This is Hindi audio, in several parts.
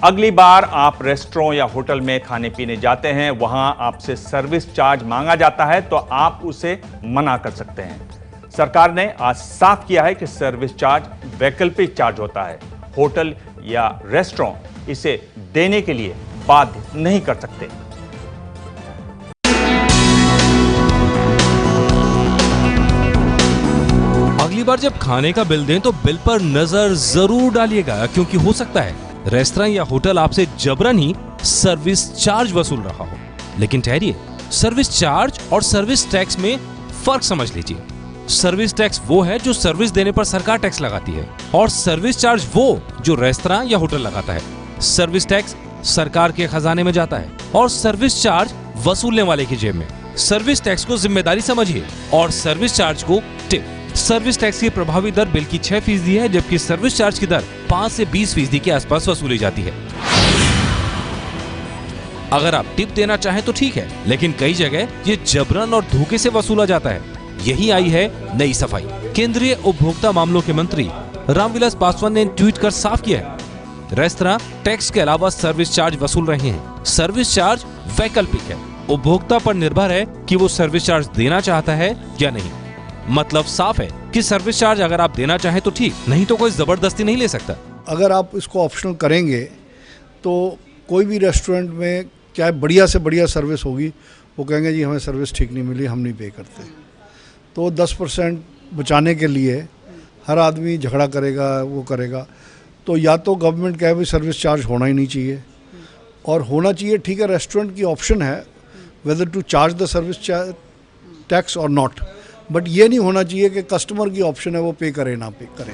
अगली बार आप रेस्टोरेंट या होटल में खाने पीने जाते हैं, वहां आपसे सर्विस चार्ज मांगा जाता है तो आप उसे मना कर सकते हैं। सरकार ने आज साफ किया है कि सर्विस चार्ज वैकल्पिक चार्ज होता है। होटल या रेस्टोरेंट इसे देने के लिए बाध्य नहीं कर सकते। अगली बार जब खाने का बिल दें तो बिल पर नजर जरूर डालिएगा, क्योंकि हो सकता है रेस्तरां या होटल आपसे जबरन ही सर्विस चार्ज वसूल रहा हो। लेकिन ठहरिए, सर्विस चार्ज और सर्विस टैक्स में फर्क समझ लीजिए। सर्विस टैक्स वो है जो सर्विस देने पर सरकार टैक्स लगाती है, और सर्विस चार्ज वो जो रेस्तरां या होटल लगाता है। सर्विस टैक्स सरकार के खजाने में जाता है और सर्विस चार्ज वसूलने वाले की जेब में। सर्विस टैक्स को जिम्मेदारी समझिए और सर्विस चार्ज को टिप। सर्विस टैक्स की प्रभावी दर बिल की 6% है, जबकि सर्विस चार्ज की दर 5 से 20% के आसपास वसूली जाती है। अगर आप टिप देना चाहें तो ठीक है, लेकिन कई जगह ये जबरन और धोखे से वसूला जाता है। यही आई है नई सफाई। केंद्रीय उपभोक्ता मामलों के मंत्री रामविलास पासवान ने ट्वीट कर साफ किया है, रेस्तरां टैक्स के अलावा सर्विस चार्ज वसूल रहे हैं। सर्विस चार्ज वैकल्पिक है, उपभोक्ता पर निर्भर है कि वो सर्विस चार्ज देना चाहता है या नहीं। मतलब साफ है कि सर्विस चार्ज अगर आप देना चाहें तो ठीक, नहीं तो कोई जबरदस्ती नहीं ले सकता। अगर आप इसको ऑप्शनल करेंगे तो कोई भी रेस्टोरेंट में क्या बढ़िया से बढ़िया सर्विस होगी, वो कहेंगे जी हमें सर्विस ठीक नहीं मिली, हम नहीं पे करते। तो 10% बचाने के लिए हर आदमी झगड़ा करेगा, वो करेगा। तो या तो गवर्नमेंट कहे भी सर्विस चार्ज होना ही नहीं चाहिए, और होना चाहिए ठीक है, रेस्टोरेंट की ऑप्शन है whether to charge the service tax और नॉट, बट ये नहीं होना चाहिए कि कस्टमर की ऑप्शन है वो पे करे ना पे करे।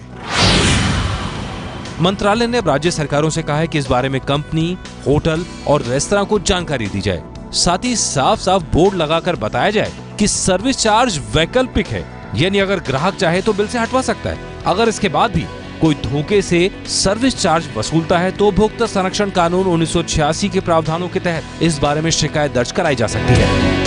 मंत्रालय ने राज्य सरकारों से कहा है कि इस बारे में कंपनी, होटल और रेस्तरां को जानकारी दी जाए। साथ ही साफ साफ बोर्ड लगाकर बताया जाए कि सर्विस चार्ज वैकल्पिक है, यानी अगर ग्राहक चाहे तो बिल से हटवा सकता है। अगर इसके बाद भी कोई धोखे से सर्विस चार्ज वसूलता है तो उपभोक्ता संरक्षण कानून 1986 के प्रावधानों के तहत इस बारे में शिकायत दर्ज कराई जा सकती है।